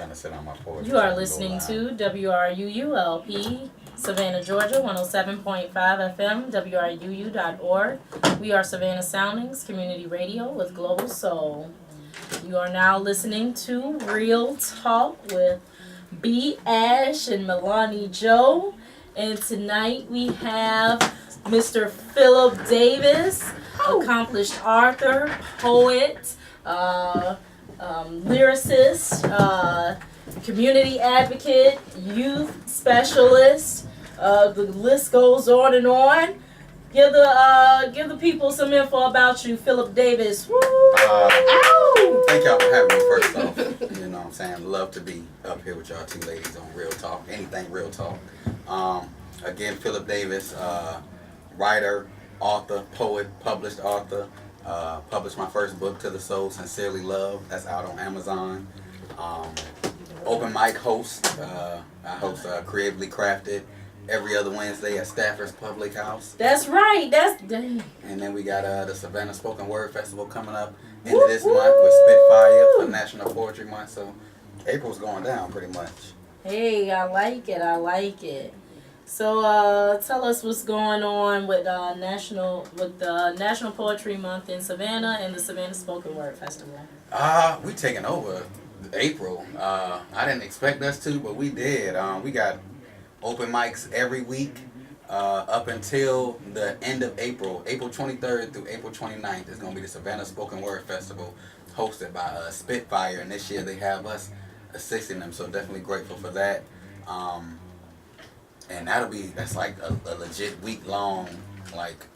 trying to sit on my porch. You are listening to WRUULP, Savannah, Georgia, 107.5 FM, WRUU.org. We are Savannah Soundings Community Radio with Global Soul. You are now listening to Real Talk with B. Ash and Milani Joe. And tonight we have Mr. Phillip Davis, accomplished author, poet, lyricist, community advocate, youth specialist. The list goes on and on. Give the people some info about you, Phillip Davis. Woo! Thank y'all for having me. First off, you know what I'm saying, love to be up here with y'all two ladies on Real Talk. Anything Real Talk. Again, Phillip Davis, writer, author, poet, published author. Published my first book, To the Soul, Sincerely Love. That's out on Amazon. Open mic host. I host Creatively Crafted every other Wednesday at Stafford's Public House. That's right. Dang. And then we got the Savannah Spoken Word Festival coming up into this month with Spitfire for National Poetry Month. So April's going down pretty much. Hey, I like it. So tell us what's going on with the National Poetry Month in Savannah and the Savannah Spoken Word Festival. We taking over April. I didn't expect us to, but we did. We got open mics every week up until the end of April. April 23rd through April 29th is going to be the Savannah Spoken Word Festival hosted by Spitfire. And this year they have us assisting them, so definitely grateful for that. And that's like a legit week-long like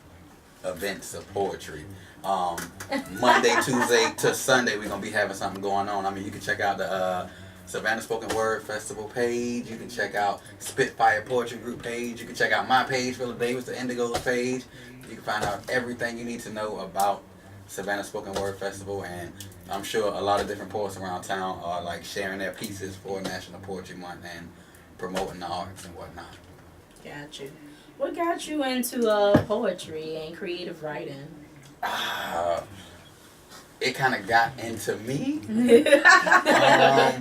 events of poetry. Monday, Tuesday to Sunday we're going to be having something going on. I mean, you can check out the Savannah Spoken Word Festival page. You can check out Spitfire Poetry Group page. You can check out my page, Phillip Davis, the Indigo's page. You can find out everything you need to know about Savannah Spoken Word Festival, and I'm sure a lot of different poets around town are like sharing their pieces for National Poetry Month and promoting the arts and whatnot. Got you. What got you into poetry and creative writing? It kind of got into me.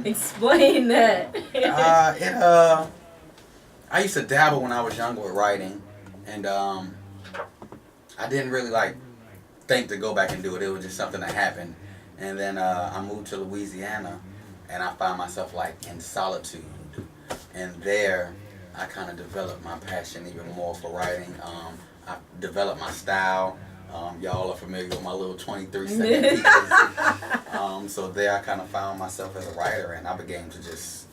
Explain that. I used to dabble when I was younger with writing, and I didn't really like think to go back and do it. It was just something that happened, and then I moved to Louisiana, and I found myself like in solitude, and there I kind of developed my passion even more for writing. I developed my style. Y'all are familiar with my little 23-second pieces. So there I kind of found myself as a writer, and I began to just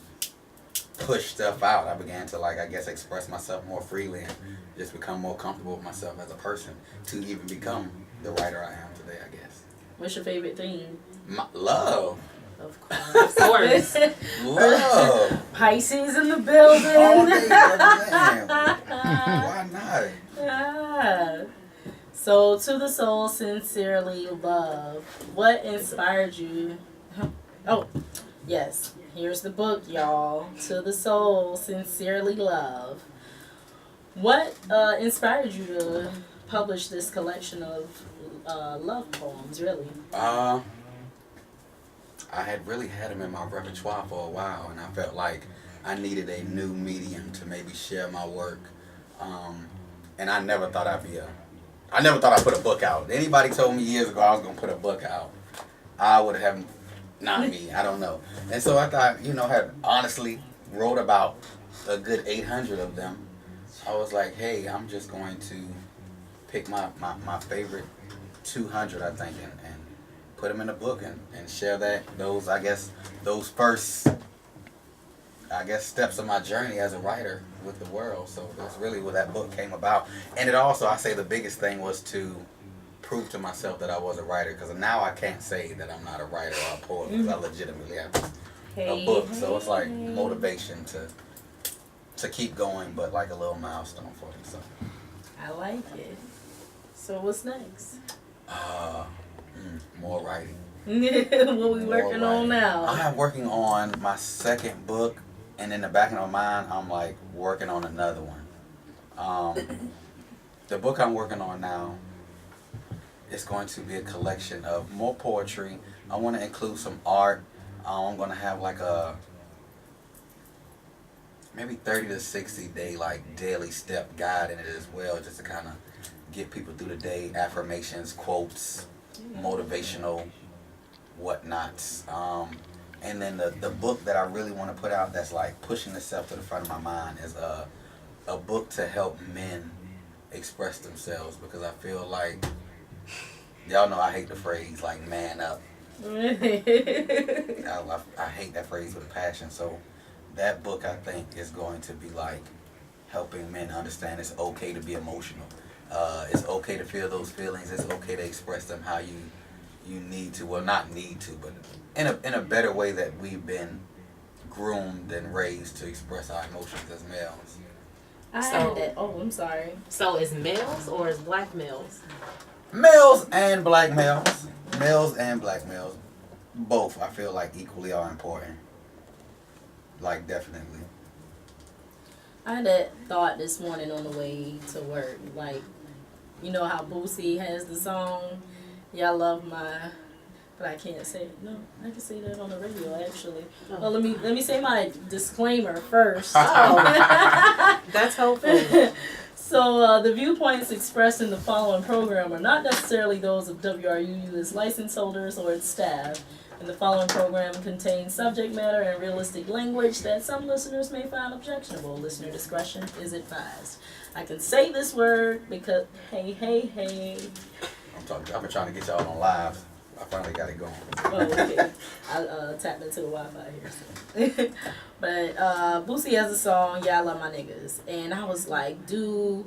push stuff out. I began to, like, I guess, express myself more freely and just become more comfortable with myself as a person to even become the writer I am today, I guess. What's your favorite theme? Love. Of course. Love. Pisces in the building. All day, every day. Why not? Yeah. So, To the Soul, Sincerely Love. What inspired you? Oh, yes. Here's the book, y'all. To the Soul, Sincerely Love. What inspired you to publish this collection of love poems, really? I had really had them in my repertoire for a while, and I felt like I needed a new medium to maybe share my work. And I never thought I'd put a book out. Anybody told me years ago I was going to put a book out, I would have, not me, I don't know. And so I thought, had honestly wrote about a good 800 of them. I was like, hey, I'm just going to pick my favorite 200, I think, and put them in a book and share those first, steps of my journey as a writer with the world. So that's really where that book came about. And it also, I say the biggest thing was to prove to myself that I was a writer, because now I can't say that I'm not a writer or a poet, because I legitimately have a book. So it's like motivation to keep going, but like a little milestone for me. So I like it. So what's next? More writing. What we working on now? I'm working on my second book, and in the back of my mind, I'm like working on another one. The book I'm working on now is going to be a collection of more poetry. I want to include some art. I'm going to have like a maybe 30 to 60 day like daily step guide in it as well, just to kind of get people through the day, affirmations, quotes, motivational whatnots. And then the book that I really want to put out that's like pushing itself to the front of my mind is a book to help men express themselves, because I feel like, y'all know I hate the phrase like man up. I hate that phrase with a passion. So that book, I think, is going to be like helping men understand it's okay to be emotional. It's okay to feel those feelings. It's okay to express them how you need to. Well, not need to, but in a better way that we've been groomed and raised to express our emotions as males. I'm sorry. So is males or is black males? Males and black males. Males and black males. Both, I feel like, equally are important. Like, definitely. I had that thought this morning on the way to work. Like, you know how Boosie has the song, "Y'all love my," but I can't say it. No, I can say that on the radio actually. Oh. Well, let me say my disclaimer first. That's helpful. So the viewpoints expressed in the following program are not necessarily those of WRUU, its license holders, or its staff. And the following program contains subject matter and realistic language that some listeners may find objectionable. Listener discretion is advised. I can say this word because, hey. I've been trying to get y'all on live. I finally got it going. Oh, okay. I tapped into the Wi-Fi here. So. But Boosie has a song, "Yeah, I Love My Niggas." And I was like, do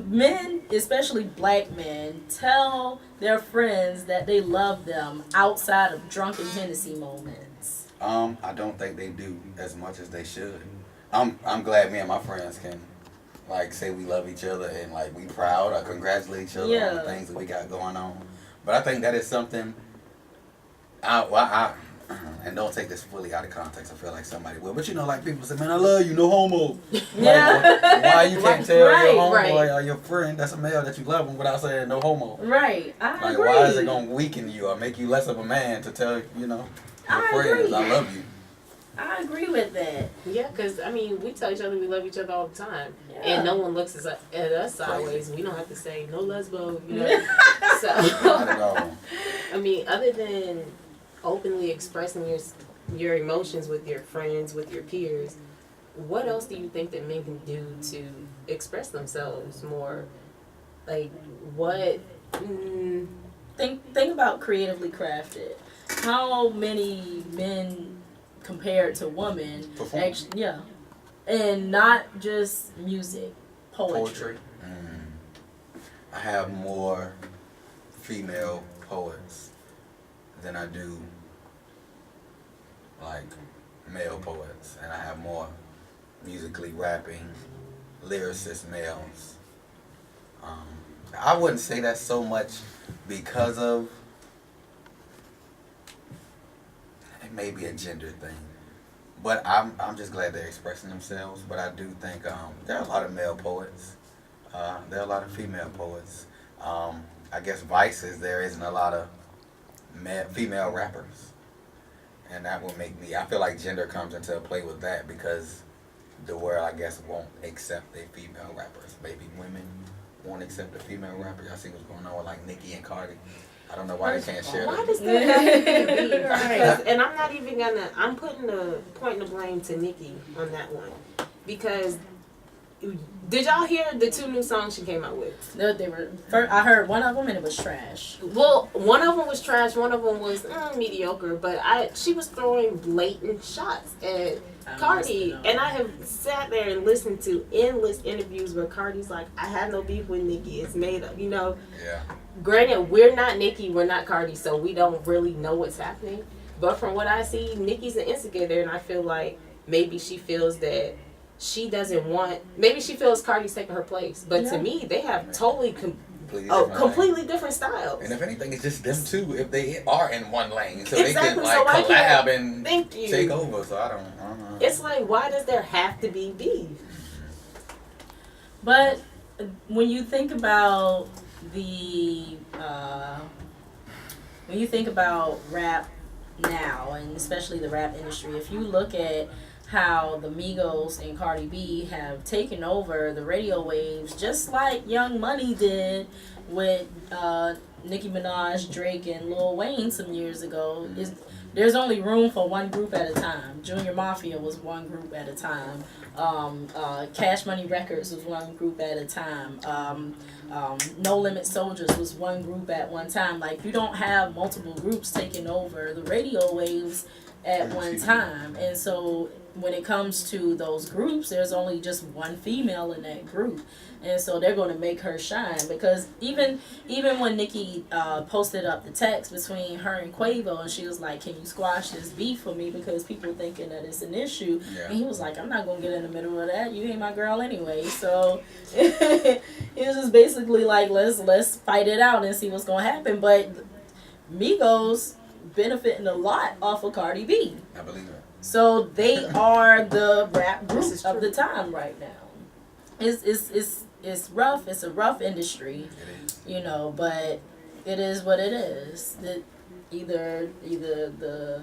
men, especially black men, tell their friends that they love them outside of drunken Hennessy moments? I don't think they do as much as they should. I'm glad me and my friends can like say we love each other and like we proud or congratulate each other on the things that we got going on. But I think that is something and don't take this fully out of context. I feel like somebody will. But you know, like people say, "Man, I love you, no homo." Yeah. Like, why you can't tell your homeboy right. or your friend that's a male that you love him without saying no homo? Right. I Like, agree. why is it going to weaken you or make you less of a man to tell, your friends, agree. "I love you"? I agree with that. Yeah, because, I mean, we tell each other we love each other all the time. Yeah. And no one looks at us sideways. We don't have to say, "No lesbo," So, Not at all. I mean, other than openly expressing your emotions with your friends, with your peers, what else do you think that men can do to express themselves more? Like, what? Think about creatively crafted. How many men compared to women Perform. actually, yeah, and not just music, poetry. I have more female poets than I do like male poets, and I have more musically rapping lyricist males. I wouldn't say that so much because of, it may be a gender thing, but I'm just glad they're expressing themselves. But I do think there are a lot of male poets. There are a lot of female poets. I guess vices there isn't a lot of female rappers. And that will make me, I feel like gender comes into play with that because the world, I guess, won't accept a female rappers. Maybe women won't accept a female rapper. Y'all see what's going on with like Nicki and Cardi. I don't know why they can't share Why that. does that have to be? Because, and I'm not even I'm putting the point of blame to Nicki on that one. Because, did y'all hear the 2 new songs she came out with? No, they were. I heard one of them and it was trash. Well, one of them was trash, one of them was mediocre, but she was throwing blatant shots at Cardi, and I have sat there and listened to endless interviews where Cardi's like, "I have no beef with Nicki, it's made up," Yeah. Granted, we're not Nicki, we're not Cardi, so we don't really know what's happening, but from what I see, Nicki's an instigator, and I feel like maybe she feels that she doesn't want, maybe she feels Cardi's taking her place, but to me, they have totally completely different styles. And if anything, it's just them two if they are in one lane, so Exactly, they can so like I collab can't- and Thank you. take over. So I don't know. It's like, why does there have to be beef? But when you think about rap now, and especially the rap industry, if you look at how the Migos and Cardi B have taken over the radio waves, just like Young Money did with Nicki Minaj, Drake, and Lil Wayne some years ago. There's only room for one group at a time. Junior Mafia was one group at a time. Cash Money Records was one group at a time. No Limit Soldiers was one group at one time. Like, you don't have multiple groups taking over the radio waves at one time. And so when it comes to those groups, there's only just one female in that group. And so they're going to make her shine, because even when Nicki posted up the text between her and Quavo, and she was like, can you squash this beef for me, because people thinking that it's an issue. Yeah. And he was like, I'm not going to get in the middle of that. You ain't my girl anyway. So it was just basically like, let's fight it out and see what's going to happen. But Migos benefiting a lot off of Cardi B. I believe it. So they are the rap group of the time right now. It's rough. It's a rough industry, It is. you know, but it is what it is. Either the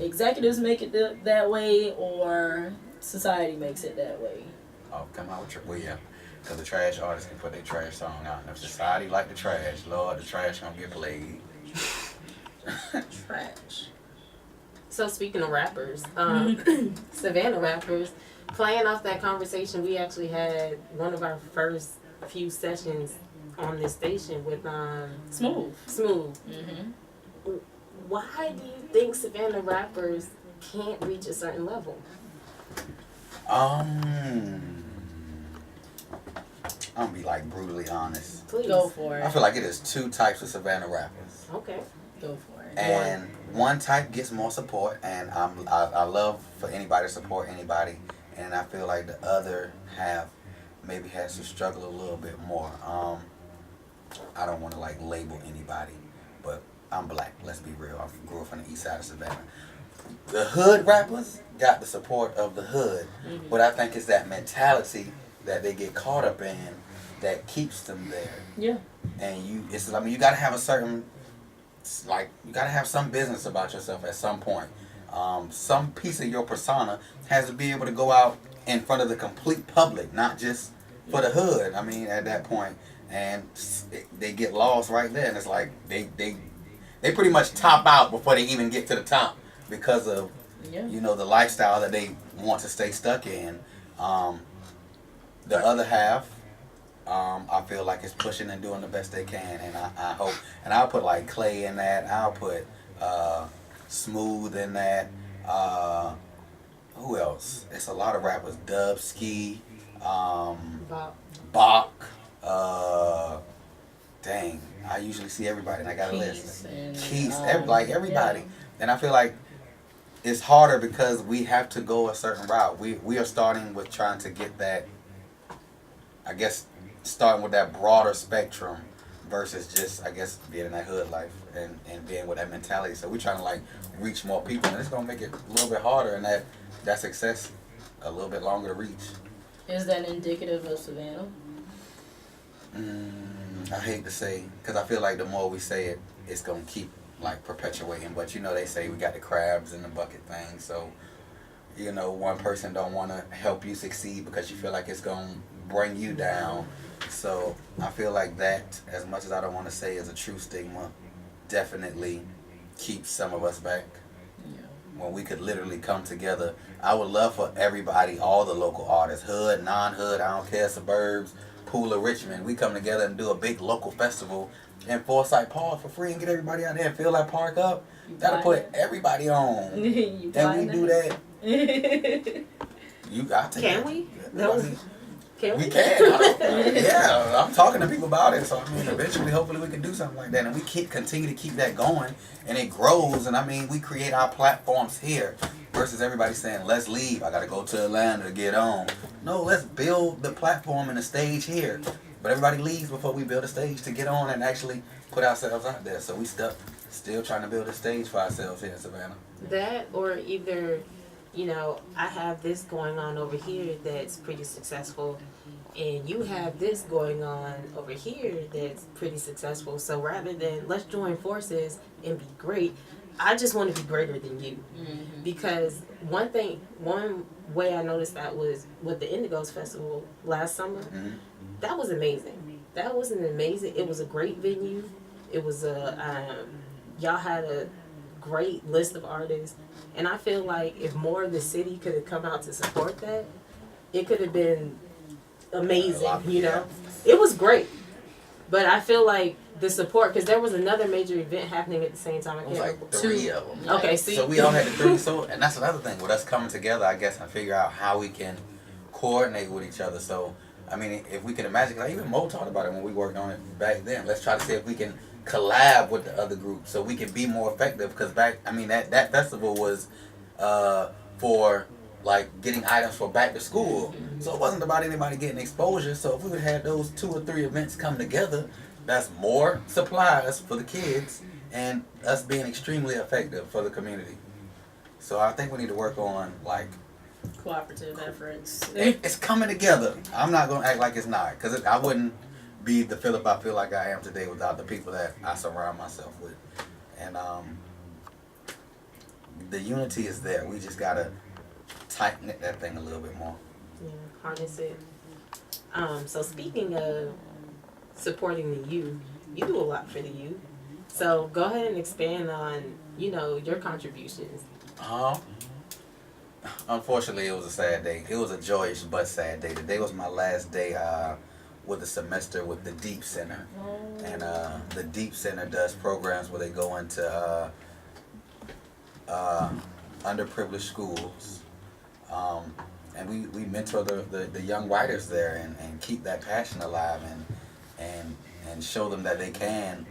executives make it that way, or society makes it that way. Oh, come out with well, yeah. Because the trash artists can put their trash song out. And if society like the trash, Lord, the trash gonna get played. Trash. So speaking of rappers, Savannah rappers, playing off that conversation, we actually had one of our first few sessions on this station with Smooth. Smooth. Why do you think Savannah rappers can't reach a certain level? I'm gonna be like brutally honest. Please. Go for I it. feel like it is two types of Savannah rappers. Okay. Go for it. And one type gets more support, and I love for anybody to support anybody, and I feel like the other half maybe has to struggle a little bit more. I don't want to like label anybody, but I'm black. Let's be real. I grew up on the east side of Savannah. The hood rappers got the support of the hood, but I think it's that mentality that they get caught up in that keeps them there. Yeah. And you gotta have a certain, like, you gotta have some business about yourself at some point. Some piece of your persona has to be able to go out in front of the complete public, not just for the hood. I mean, at that point, and they get lost right there, and it's like they pretty much top out before they even get to the top because of the lifestyle that they want to stay stuck in. The other half, I feel like it's pushing and doing the best they can, and I hope, and I'll put like Clay in that. I'll put Smooth in that. Who else? It's a lot of rappers. Dub, Ski, Bach. Dang, I usually see everybody, and I got a list. Keith, everybody, Yeah. and I feel like it's harder because we have to go a certain route. We are starting with trying to get that. I guess starting with that broader spectrum versus just, I guess, being in that hood life and being with that mentality. So we're trying to like reach more people, and it's gonna make it a little bit harder, and that success a little bit longer to reach. Is that indicative of Savannah? I hate to say, because I feel like the more we say it, it's gonna keep like perpetuating. But they say we got the crabs in the bucket thing, so one person don't want to help you succeed because you feel like it's gonna bring you down. So I feel like that, as much as I don't want to say is a true stigma, definitely keeps some of us back. When we could literally come together. I would love for everybody, all the local artists, hood, non-hood, I don't care, suburbs, Pool of Richmond, we come together and do a big local festival in Forsyth Park for free and get everybody out there and fill that park up. That'll put everybody on. And we do that. I take Can that. we? No. Can we? We can. Yeah, I'm talking to people about it. So I mean, eventually, hopefully, we can do something like that, and we continue to keep that going, and it grows. And I mean, we create our platforms here versus everybody saying, "Let's leave. I got to go to Atlanta to get on." No, let's build the platform and the stage here. But everybody leaves before we build a stage to get on and actually put ourselves out there. So we still trying to build a stage for ourselves here in Savannah. That, or either, I have this going on over here that's pretty successful, and you have this going on over here that's pretty successful. So rather than let's join forces and be great, I just want to be greater than you. Because one way I noticed that was with the Indigos Festival last summer. That was amazing. That was an amazing. It was a great venue. It was y'all had a great list of artists, and I feel like if more of the city could have come out to support that, it could have been amazing. You know, it was great, but I feel like the support, because there was another major event happening at the same time. It was like 3 of them. Okay, so we all had the 3. So, and that's another thing with us coming together, I guess, and figure out how we can coordinate with each other. So, I mean, if we can imagine, like even Mo talked about it when we worked on it back then. Let's try to see if we can collab with the other groups so we can be more effective. Because that festival was for like getting items for back to school. So it wasn't about anybody getting exposure. So if we would have had those 2 or 3 events come together, that's more supplies for the kids and us being extremely effective for the community. So I think we need to work on like cooperative efforts. It's coming together. I'm not gonna act like it's not, because I wouldn't be the Phillip I feel like I am today without the people that I surround myself with. And the unity is there. We just gotta tighten that thing a little bit more. Yeah, harness it. So speaking of supporting the youth, you do a lot for the youth. So go ahead and expand on, your contributions. Unfortunately, it was a sad day. It was a joyous but sad day. Today was my last day with the semester with the Deep Center. And the Deep Center does programs where they go into underprivileged schools. And we mentor the young writers there and keep that passion alive and show them that they can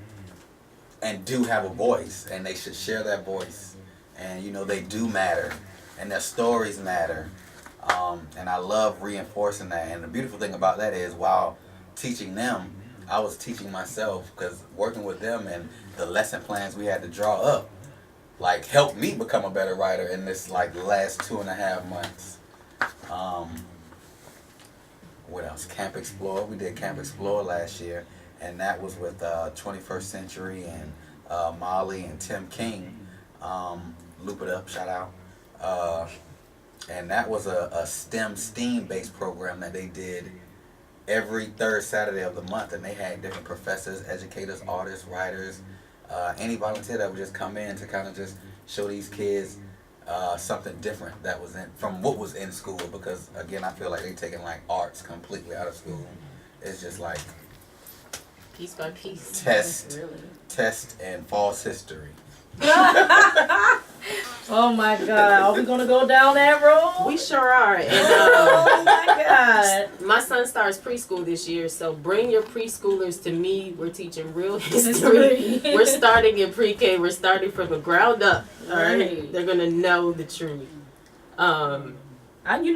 and do have a voice, and they should share that voice. And they do matter, and their stories matter. And I love reinforcing that. And the beautiful thing about that is, while teaching them, I was teaching myself, because working with them and the lesson plans we had to draw up like helped me become a better writer in this like last 2.5 months. What else? Camp Explore. We did Camp Explore last year, and that was with 21st Century and Molly and Tim King. Loop It Up, shout out. And that was a STEAM-based program that they did every third Saturday of the month, and they had different professors, educators, artists, writers, any volunteer that would just come in to kind of just show these kids something different that was from what was in school. Because again, I feel like they taking like arts completely out of school. It's just like piece by piece, test and false history. Oh my God, are we gonna go down that road? We sure are. And, oh my God. My son starts preschool this year, so bring your preschoolers to me. We're teaching real history. We're starting in pre-K. We're starting from the ground up. All right, they're gonna know the truth. I've been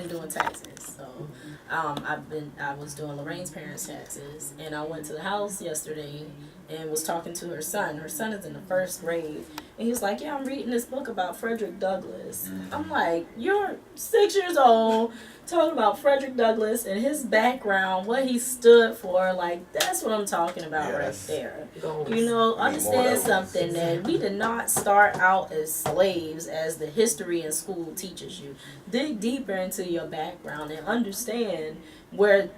doing taxes, so I was doing Lorraine's parents' taxes, and I went to the house yesterday and was talking to her son. Her son is in the 1st grade, and he was like, "Yeah, I'm reading this book about Frederick Douglass." I'm like, "You're 6 years old talking about Frederick Douglass and his background, what he stood for." Like, that's what I'm talking about right there. Understand something, that we did not start out as slaves, as the history in school teaches you. Dig deeper into your background and understand where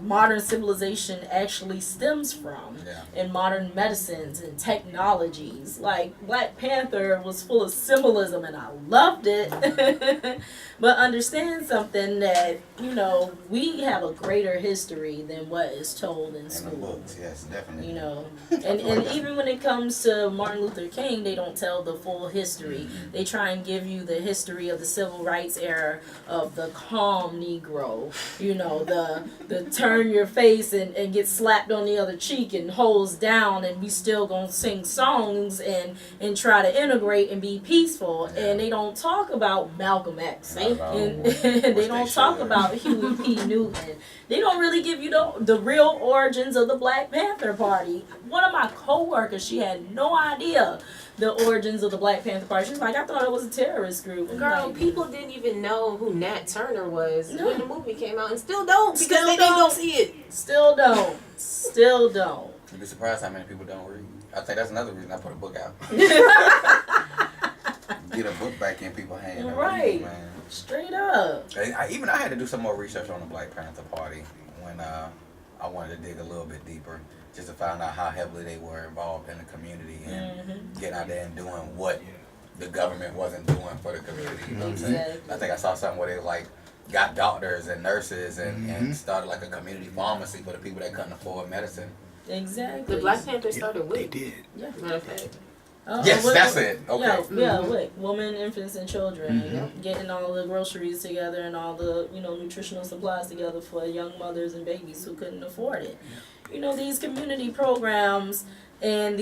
modern civilization actually stems from, and modern medicines and technologies. Like, Black Panther was full of symbolism, and I loved it. But understand something, that we have a greater history than what is told in school. In the books, yes, definitely. And even when it comes to Martin Luther King, they don't tell the full history. They try and give you the history of the civil rights era, of the calm Negro, the turn your face and get slapped on the other cheek and hose down, and we still gonna sing songs and try to integrate and be peaceful. And they don't talk about Malcolm X, and they don't talk about Huey P. Newton. They don't really give you the real origins of the Black Panther Party. One of my co-workers, she had no idea the origins of the Black Panther Party. She was like, "I thought it was a terrorist group." Girl, like, people didn't even know who Nat Turner was when the movie came out, and still don't, because they don't see it. Still don't. You'd be surprised how many people don't read. I think that's another reason I put a book out. Get a book back in people's hands. Right. Man. Straight up. I had to do some more research on the Black Panther Party when I wanted to dig a little bit deeper, just to find out how heavily they were involved in the community and getting out there and doing what the government wasn't doing for the community. You know what I'm saying? I think I saw something where they like got doctors and nurses and started like a community pharmacy for the people that couldn't afford medicine. Exactly. The Black Panthers started with. They did. Yeah. Matter of fact. Yes, that's it. Okay. Yeah, look, women, infants, and children, getting all the groceries together and all the, nutritional supplies together for young mothers and babies who couldn't afford it. These community programs and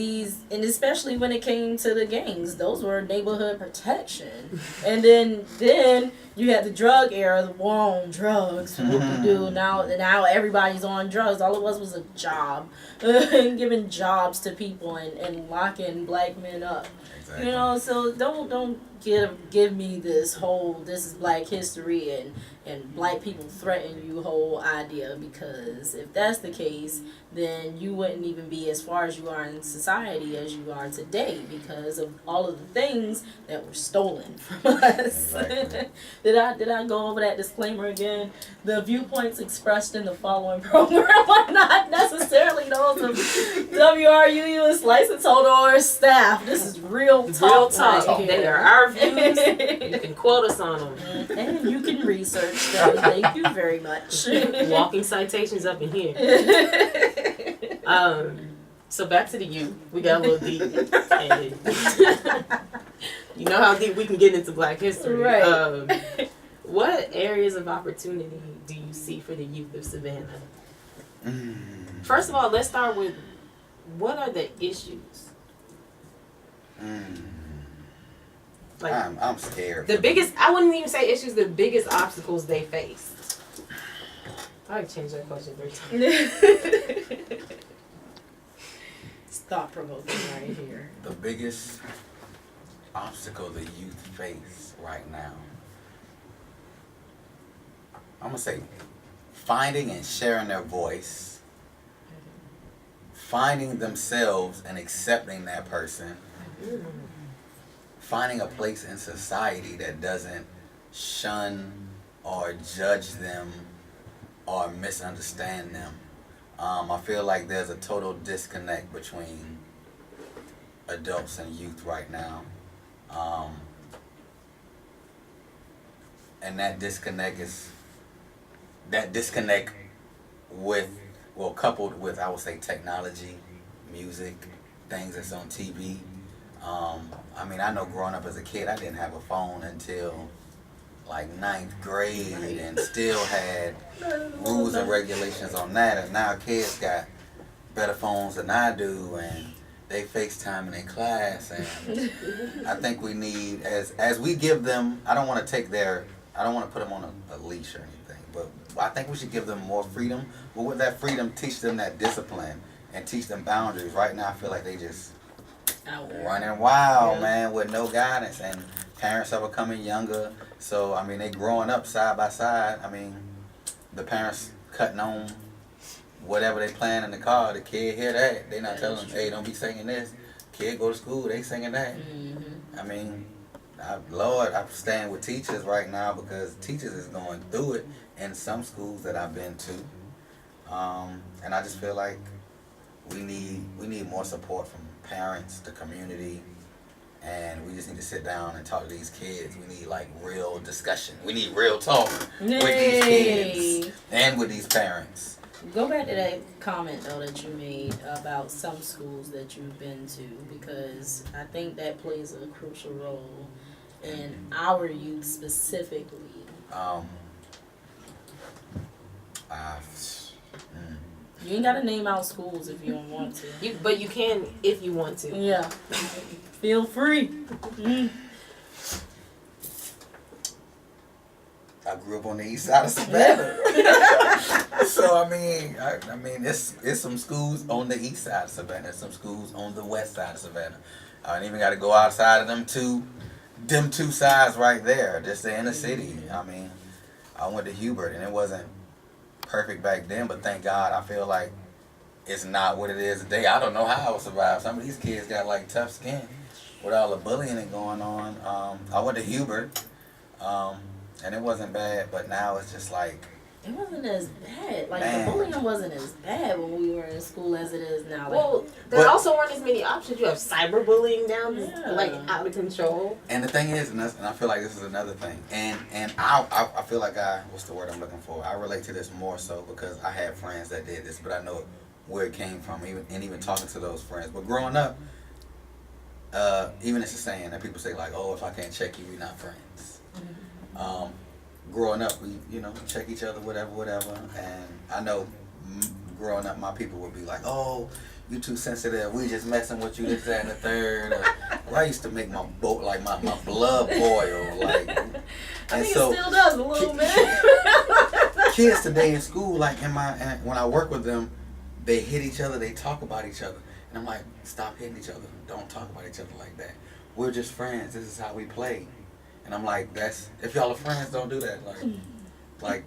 especially when it came to the gangs, those were neighborhood protection. And then you had the drug era, the war on drugs. Whoop-de-doo. Now everybody's on drugs. All it was a job, giving jobs to people and locking black men up. Exactly. So don't give me this is Black history and black people threaten you whole idea, because if that's the case, then you wouldn't even be as far as you are in society as you are today because of all of the things that were stolen from us. Exactly. Did I go over that disclaimer again? The viewpoints expressed in the following program are not necessarily those of WRUU's license holder or staff. This is real talk. Right. They are our views. You can quote us on them. And you can research them. Thank you very much. Walking citations up in here. So back to the youth. We got a little deep. And you know how deep we can get into Black history. Right. What areas of opportunity do you see for the youth of Savannah? First of all, let's start with, what are the issues? Like, I'm scared. The biggest, I wouldn't even say issues, the biggest obstacles they face. I could change that question 3 times. It's thought provoking right here. The biggest obstacle the youth face right now, I'm going to say finding and sharing their voice, finding themselves and accepting that person, finding a place in society that doesn't shun or judge them or misunderstand them. I feel like there's a total disconnect between adults and youth right now. And that disconnect coupled with, I would say, technology, music, things that's on TV. I know growing up as a kid, I didn't have a phone until like 9th grade and still had rules and regulations on that. And now kids got better phones than I do, and they FaceTime in their class. And I think we need, as we give them, I don't want to put them on a leash or anything, but I think we should give them more freedom. But with that freedom, teach them that discipline and teach them boundaries. Right now, I feel like they just running wild, man, with no guidance, and parents are becoming younger. So, they growing up side by side. The parents cutting on whatever they playing in the car. The kid hear that. They not telling them, hey, don't be singing this. Kid go to school, they singing that. Lord, I'm staying with teachers right now because teachers is going through it in some schools that I've been to. And I just feel like we need more support from parents, the community, and we just need to sit down and talk to these kids. We need like real discussion. We need real talk with these kids and with these parents. Go back to that comment though that you made about some schools that you've been to, because I think that plays a crucial role in our youth specifically. You ain't gotta name out schools if you don't want to. But you can if you want to. Yeah. Feel free. I grew up on the east side of Savannah. So it's some schools on the east side of Savannah, some schools on the west side of Savannah. I don't even got to go outside of them two sides right there, just the inner city. I went to Hubert, and it wasn't perfect back then, but thank God I feel like it's not what it is today. I don't know how I would survive. Some of these kids got like tough skin with all the bullying and going on. I went to Hubert, and it wasn't bad, but now it's just like, It wasn't as bad. Like, Man. the bullying wasn't as bad when we were in school as it is now. Like, Well, there But- also weren't as many options. You have cyberbullying now, Yeah. like out of control. and the thing is, and I feel like this is another thing, and I feel like what's the word I'm looking for? I relate to this more so because I had friends that did this, but I know where it came from, even talking to those friends. But growing up, even it's a saying that people say like, oh, if I can't check you, we're not friends. Growing up, we check each other, whatever. And I know growing up, my people would be like, oh, you too sensitive. We just messing with you, this, that, and the third. Or I used to make my my blood boil. Like, I and think so it still does a little bit. kids today in school, like when I work with them, they hit each other, they talk about each other, and I'm like, stop hitting each other. Don't talk about each other like that. We're just friends. This is how we play. And I'm like, if y'all are friends, don't do that. Like,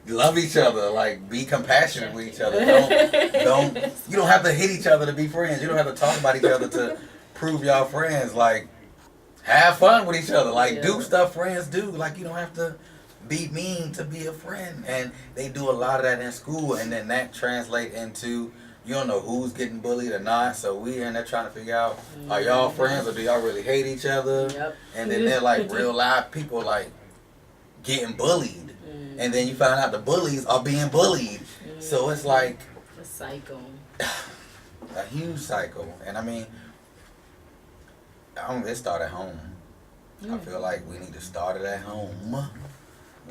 love each other. Like, be compassionate with each other. You don't have to hit each other to be friends. You don't have to talk about each other to prove y'all friends. Like, have fun with each other. Like, do stuff friends do. Like, you don't have to be mean to be a friend. And they do a lot of that in school, and then that translates into, you don't know who's getting bullied or not, so we in there trying to figure out, are y'all friends or do y'all really hate each other? Yep. And then they're like real live people like getting bullied. And then you find out the bullies are being bullied. So it's like A cycle. a huge cycle. And I mean, it started at home. I feel like we need to start it at home.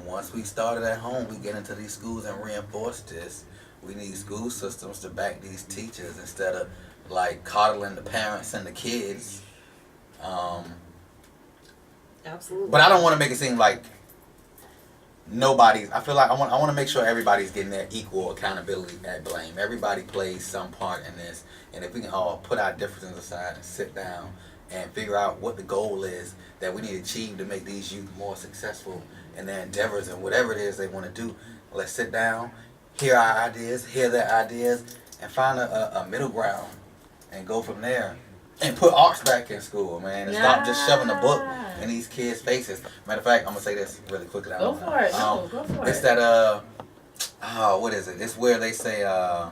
Once we start it at home, we get into these schools and reinforce this. We need school systems to back these teachers instead of like coddling the parents and the kids. Absolutely. But I don't want to make it seem like I feel like I want to make sure everybody's getting their equal accountability at blame. Everybody plays some part in this, and if we can all put our differences aside and sit down and figure out what the goal is that we need to achieve to make these youth more successful in their endeavors and whatever it is they want to do, let's sit down, hear our ideas, hear their ideas, and find a middle ground and go from there. And put arts back in school, man, and stop just shoving a book in these kids' faces. Matter of fact, I'm gonna say this really quickly. Go for it. No, go for It's it. that what is it? It's where they say I'm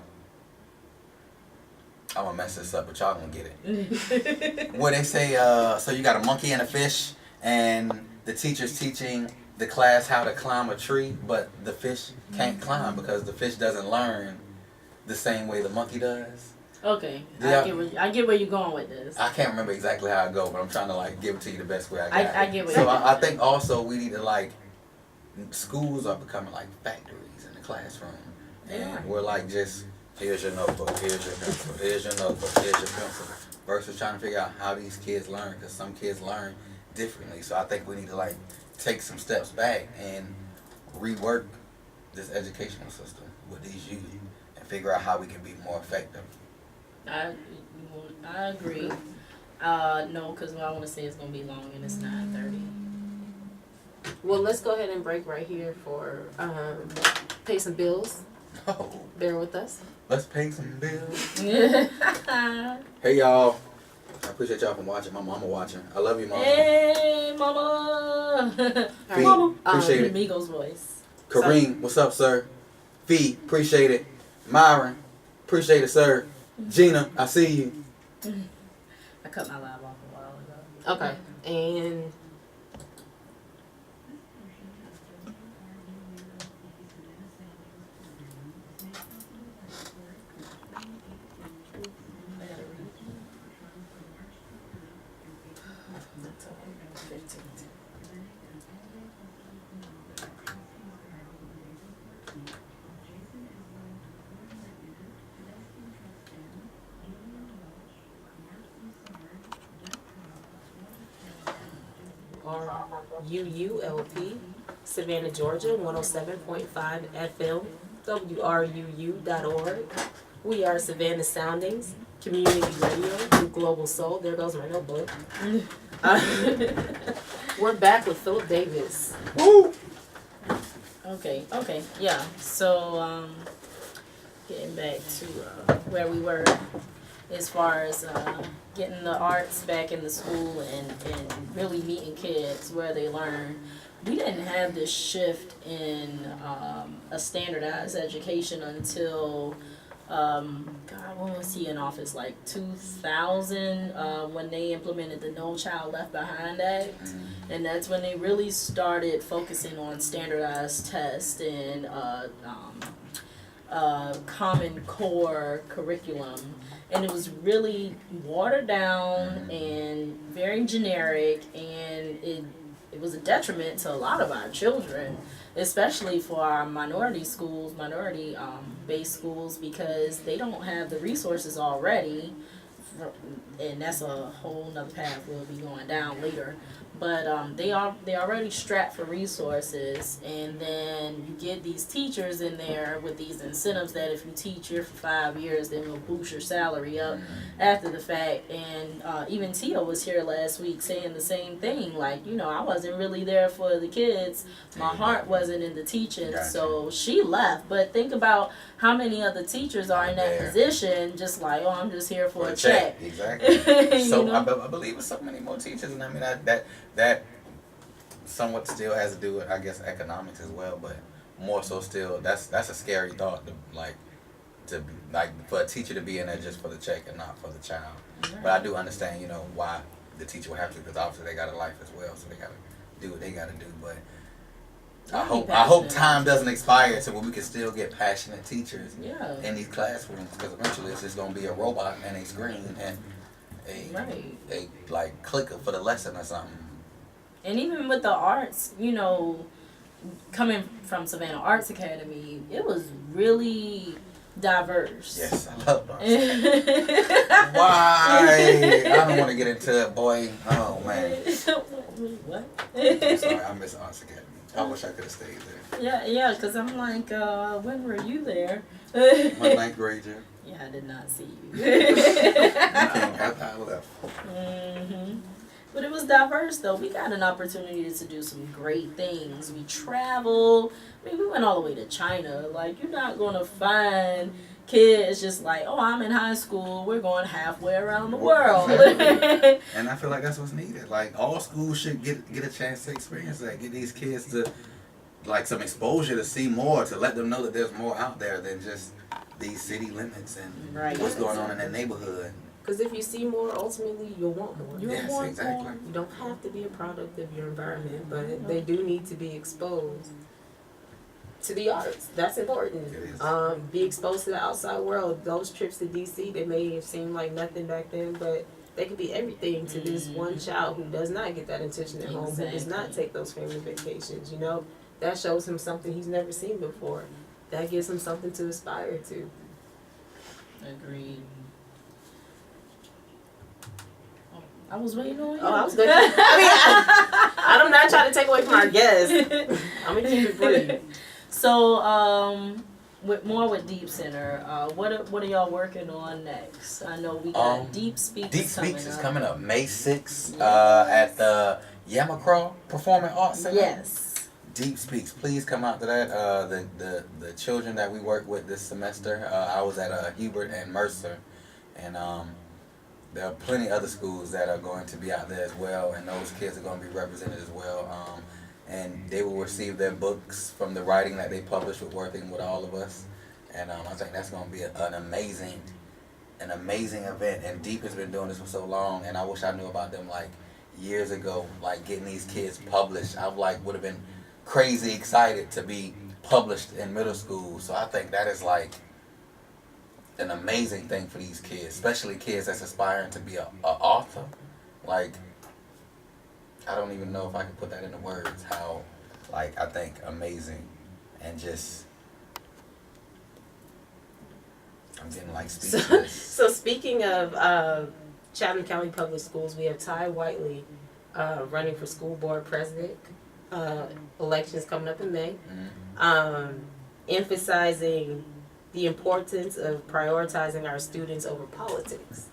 gonna mess this up, but y'all gonna get it. Where they say so you got a monkey and a fish, and the teacher's teaching the class how to climb a tree, but the fish can't climb because the fish doesn't learn the same way the monkey does. Okay, Yeah. I get where you're going with this. I can't remember exactly how it go, but I'm trying to like give it to you the best way I got. I get what So you I think also we need to like, schools are becoming like factories in the classroom, and Yeah. we're like just here's your notebook, here's your pencil, here's your notebook, here's your pencil, versus trying to figure out how these kids learn, because some kids learn differently. So I think we need to like take some steps back and rework this educational system with these youth and figure out how we can be more effective. I agree. No, because what I want to say is going to be long and it's 9:30. Well, let's go ahead and break right here for pay some bills. Oh, Bear with us. let's pay some bills. Hey, Hey y'all, I appreciate y'all for watching. My mama watching. I love you, mama. mama. Fee, Mama. appreciate it. Migos voice. Kareem, what's up, sir? Fee, appreciate it. Myron, appreciate it, sir. Gina, I see you. I cut my live off a while ago. Okay. And That's all. 15. RUULP, Savannah, Georgia, 107.5 FM, WRUU.org. We are Savannah Soundings, community radio through Global Soul. There goes my notebook. We're back with Phillip Davis. Woo! Okay, yeah. So, getting back to where we were as far as getting the arts back in the school and really meeting kids where they learn. We didn't have this shift in a standardized education until, God, when was he in office? Like 2000, when they implemented the No Child Left Behind Act. And that's when they really started focusing on standardized tests and Common Core curriculum. And it was really watered down and very generic, and it was a detriment to a lot of our children, especially for our minority schools, based schools, because they don't have the resources already, and that's a whole nother path we'll be going down later. But they already strapped for resources, and then you get these teachers in there with these incentives that if you teach here for 5 years, then we'll boost your salary up after the fact. And even Tia was here last week saying the same thing. Like, I wasn't really there for the kids. My heart wasn't in the teaching, so she left. But think about how many other teachers are in that position, just like, oh, I'm just here for a check. Exactly. So I believe it's so many more teachers, and I mean that somewhat still has to do with, I guess, economics as well, but more so still that's a scary thought to for a teacher to be in there just for the check and not for the child. Right. But I do understand, why the teacher would have to, because obviously they got a life as well, so they got to do what they got to do. But I hope time doesn't expire to where we can still get passionate teachers in these classrooms, because eventually it's just gonna be a robot and a screen and a like clicker for the lesson or something. And even with the arts, coming from Savannah Arts Academy, it was really diverse. Yes, I love arts. Why? I don't want to get into it, boy. Oh man. What? I'm sorry, I miss Arts Academy. I wish I could have stayed there. Yeah, because I'm like, when were you there? My ninth grade year. Yeah, I did not see you. You came after I left. But it was diverse, though. We got an opportunity to do some great things. We traveled. I mean, we went all the way to China. Like, you're not going to find kids just like, oh, I'm in high school, we're going halfway around the world. And I feel like that's what's needed. Like, all schools should get a chance to experience that. Get these kids to, like, some exposure, to see more, to let them know that there's more out there than just these city limits and what's going on in their neighborhood. Because if you see more, ultimately you'll want more. Yes, exactly. More. You don't have to be a product of your environment, but they do need to be exposed to the arts. That's important. Be exposed to the outside world. Those trips to DC, they may have seemed like nothing back then, but they could be everything to this one child who does not get that attention at home, who does not take those family vacations. That shows him something he's never seen before. That gives him something to aspire to. Agreed. I was waiting on you. Oh, I was good. I'm not trying to take away from our guests. I'm going to keep it brief. So, with Deep Center, what are y'all working on next? I know we got Deep Speaks. Deep Speaks is coming up May 6th at the Yamacraw Performing Arts Center. Yes. Deep Speaks, please come out to that. The children that we work with this semester, I was at Hubert and Mercer, and there are plenty of other schools that are going to be out there as well, and those kids are going to be represented as well. And they will receive their books from the writing that they publish with Working With All of Us. And I think that's going to be an amazing event. And Deep has been doing this for so long, and I wish I knew about them like years ago, like getting these kids published. I would have been crazy excited to be published in middle school. So I think that is like an amazing thing for these kids, especially kids that's aspiring to be an author. Like, I don't even know if I can put that into words, how, like, I think amazing, and just, I'm getting, like, speechless. So speaking of Chatham County Public Schools, we have Ty Whiteley running for school board president. Elections coming up in May. Emphasizing the importance of prioritizing our students over politics.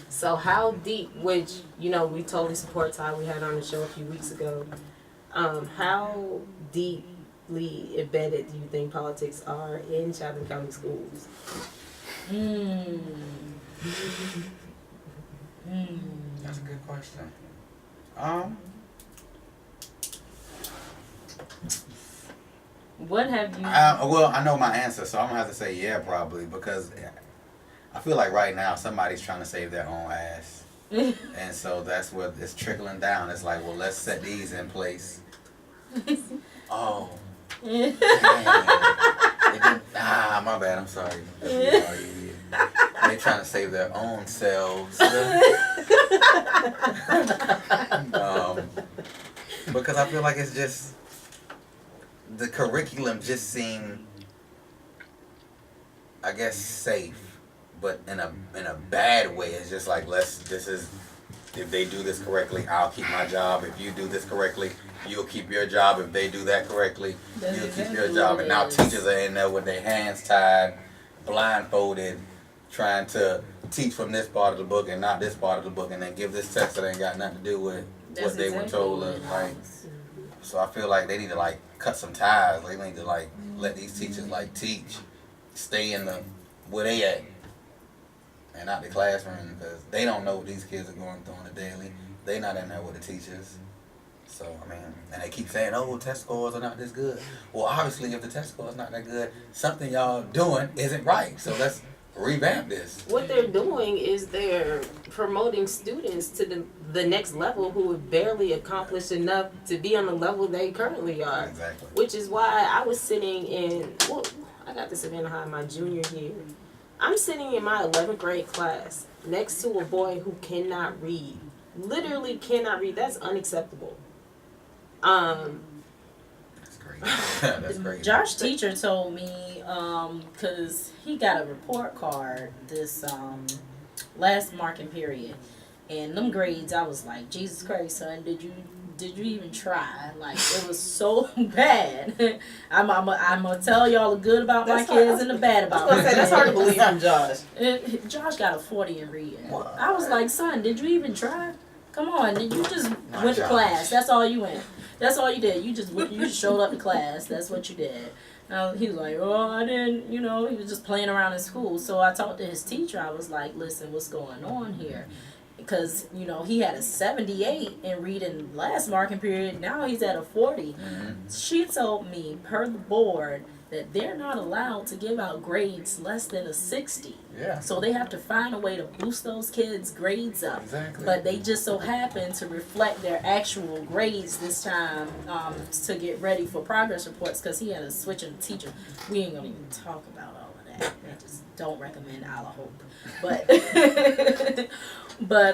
So how deep, which, we totally support Ty, we had on the show a few weeks ago, how deep embedded do you think politics are in Chatham County schools? That's a good question. What have you? Well, I know my answer, so I'm gonna have to say yeah, probably, because I feel like right now somebody's trying to save their own ass, and so that's what it's trickling down. It's like, well, let's set these in place. Oh, man. My bad. I'm sorry. They're trying to save their own selves. Because I feel like it's just the curriculum just seemed, I guess, safe, but in a bad way. It's just like, if they do this correctly, I'll keep my job. If you do this correctly, you'll keep your job. If they do that correctly, you'll keep your job. And now teachers are in there with their hands tied, blindfolded, trying to teach from this part of the book and not this part of the book, and then give this test that ain't got nothing to do with what they were told. So I feel like they need to like cut some ties. They need to like let these teachers like teach, stay in the where they at, and not the classroom, because they don't know what these kids are going through on a daily. They not in there with the teachers. So I mean, and they keep saying, "Oh, test scores are not this good." Well, obviously, if the test score is not that good, something y'all doing isn't right. So let's revamp this. What they're doing is they're promoting students to the next level who have barely accomplished enough to be on the level they currently are. Exactly. Which is why I was sitting in, I got to Savannah High my junior year. I'm sitting in my 11th grade class next to a boy who cannot read. Literally cannot read. That's unacceptable. That's great. That's great. Josh's teacher told me, cause he got a report card this last marking period, and them grades, I was like, Jesus Christ, son, did you even try? Like, it was so bad. I'm gonna tell y'all the good about my kids and the bad about my kids. That's hard to believe from Josh. Josh got a 40 in reading. What? I was like, son, did you even try? Come on, you just Not went to Josh. class. That's all you went. That's all you did. You just showed up to class. That's what you did. Now he was like, oh, I didn't, he was just playing around in school. So I talked to his teacher. I was like, listen, what's going on here? Because, he had a 78 in reading last marking period. Now he's at a 40. Mm-hmm. She told me, per the board, that they're not allowed to give out grades less than a 60. Yeah. So they have to find a way to boost those kids' grades up. Exactly. But they just so happen to reflect their actual grades this time to get ready for progress reports, because he had a switch in the teacher. We ain't going to even talk about all of that. I just don't recommend Ala Hope. But... But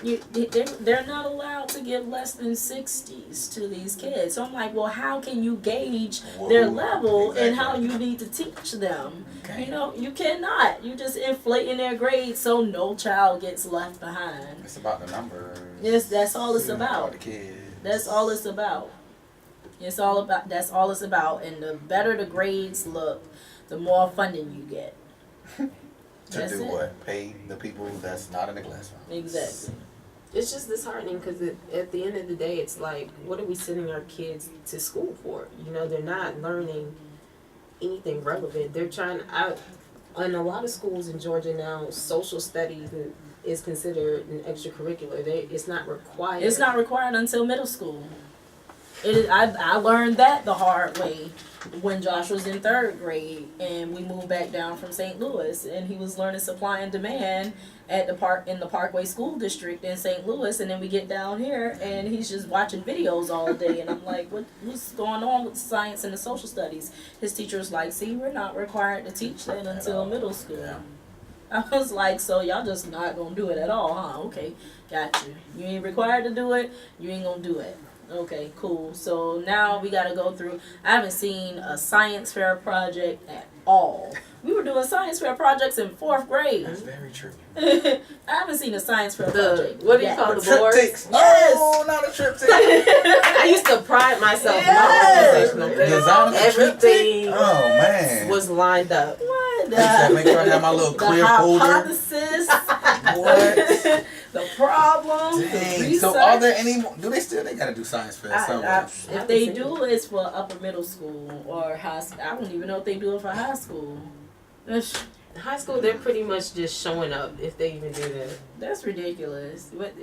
they're not allowed to give less than 60s to these kids. So I'm like, well, how can you gauge their level and how you need to teach them? Okay. You cannot. You just inflating their grades so no child gets left behind. It's about the numbers. Yes, that's all it's about. The kids. That's all it's about. That's all it's about. And the better the grades look, the more funding you get. To That's do it. what? Pay the people that's not in the classroom. Exactly. It's just disheartening because at the end of the day, it's like, what are we sending our kids to school for? They're not learning anything relevant. They're trying in a lot of schools in Georgia now, social studies is considered an extracurricular. It's not required. It's not required until middle school. I learned that the hard way when Josh was in 3rd grade and we moved back down from St. Louis, and he was learning supply and demand at in the Parkway School District in St. Louis, and then we get down here and he's just watching videos all day, and I'm like, what's going on with science and the social studies? His teacher's like, see, we're not required to teach that until middle school. Yeah. I was like, so y'all just not gonna do it at all, huh? Okay, got you. You ain't required to do it, you ain't gonna do it. Okay, cool. So now we got to go through. I haven't seen a science fair project at all. We were doing science fair projects in 4th grade. That's very true. I haven't seen a science fair project. What do you yet. call the Triptychs. boards? Yes. Oh, not a triptych. I used to pride myself Yes. in my organizational Design thing. a triptych? Everything Oh, man. was lined up. What? I used to make sure I had my little The clear folder. hypothesis. What? the problem, the Dang. research. So are there any more? Do they still? They gotta do science fair somewhere. If they do, it's for upper middle school or high school. I don't even know if they do it for high school. High school, they're pretty much just showing up if they even do that. That's ridiculous. But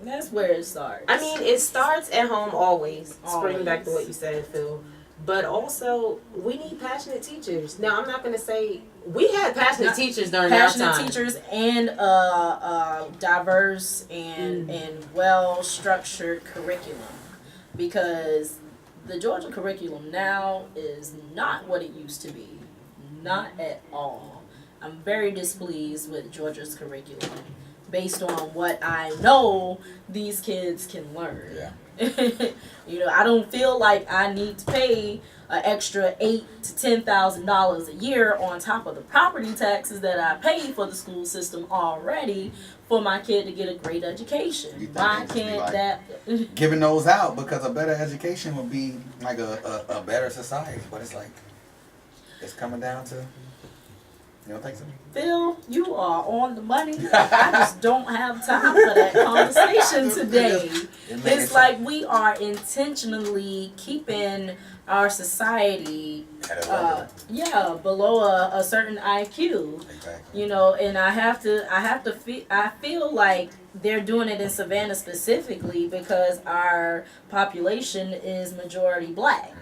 that's where it starts. I mean, it starts at home always. Always. Spring back to what you said, Phil. But also, we need passionate teachers. Now, I'm not going to say we had passionate teachers during our passionate time. teachers and diverse and well structured curriculum, because the Georgia curriculum now is not what it used to be, not at all. I'm very displeased with Georgia's curriculum based on what I know these kids can learn. Yeah. You know, I don't feel like I need to pay an extra $8,000 to $10,000 a year on top of the property taxes that I pay for the school system already for my kid to get a great education. You think Why they should be can't like that? giving those out, because a better education would be like a better society. But it's like it's coming down to. You don't think so? Phil, you are on the money. I just don't have time for that conversation today. It's like we are intentionally keeping our society, At a level. below a certain IQ. Exactly. You know, and I feel like they're doing it in Savannah specifically because our population is majority black.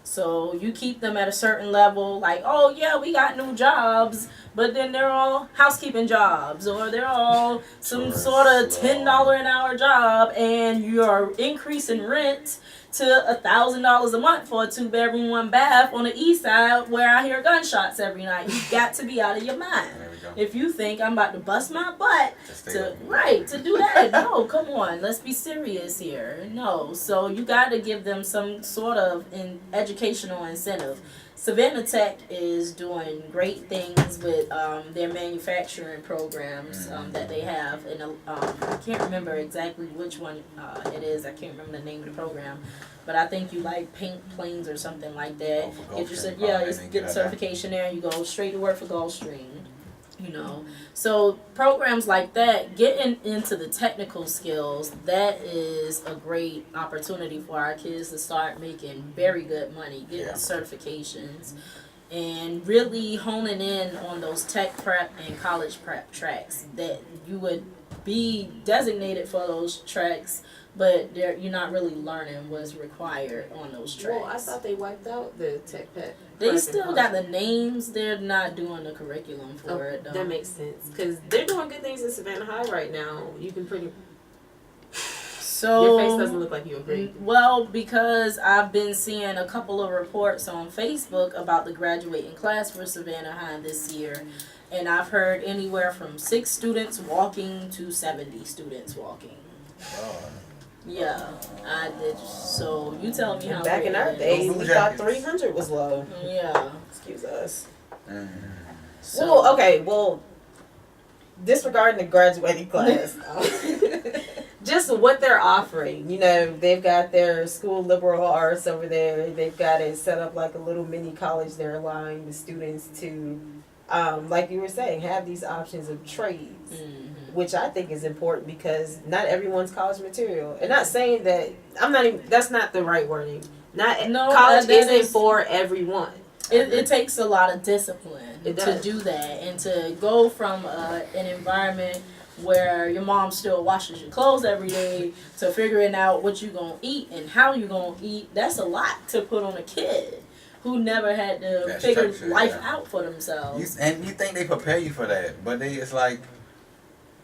So you keep them at a certain level, like, oh yeah, we got new jobs, but then they're all housekeeping jobs, or they're all some sort of $10 an hour job, and you're increasing rent to $1,000 a month for a 2-bedroom, 1 bath on the east side where I hear gunshots every night. You got to be out of your mind. If you think I'm about to bust my butt to do that, no, come on, let's be serious here. No, so you got to give them some sort of educational incentive. Savannah Tech is doing great things with their manufacturing programs that they have, and I can't remember exactly which one it is. I can't remember the name of the program, but I think you like paint planes or something like that. You get a certification there, and you go straight to work for Gulfstream. You know, so programs like that, getting into the technical skills, that is a great opportunity for our kids to start making very good money, getting certifications, and really honing in on those tech prep and college prep tracks that you would be designated for those tracks, but you're not really learning what's required on those tracks. Well, I thought they wiped out the tech prep. They still got the names. They're not doing the curriculum for it, though. That makes sense. Because they're doing good things in Savannah High right now. You can pretty... So, your face doesn't look like you agree. Well, because I've been seeing a couple of reports on Facebook about the graduating class for Savannah High this year. And I've heard anywhere from 6 students walking to 70 students walking. Yeah, I did. So you tell me how. Back in our days, we thought 300 was low. Yeah. Excuse us. So, well, disregarding the graduating class, just what they're offering. You know, they've got their school liberal arts over there. They've got it set up like a little mini college. They're allowing the students to, like you were saying, have these options of trades. Which I think is important because not everyone's college material. And not saying that that's not the right wording. College isn't for everyone. It takes a lot of discipline to do that and to go from an environment where your mom still washes your clothes every day to figuring out what you're going to eat and how you're going to eat. That's a lot to put on a kid who never had to figure life out for themselves. And you think they prepare you for that, but it's like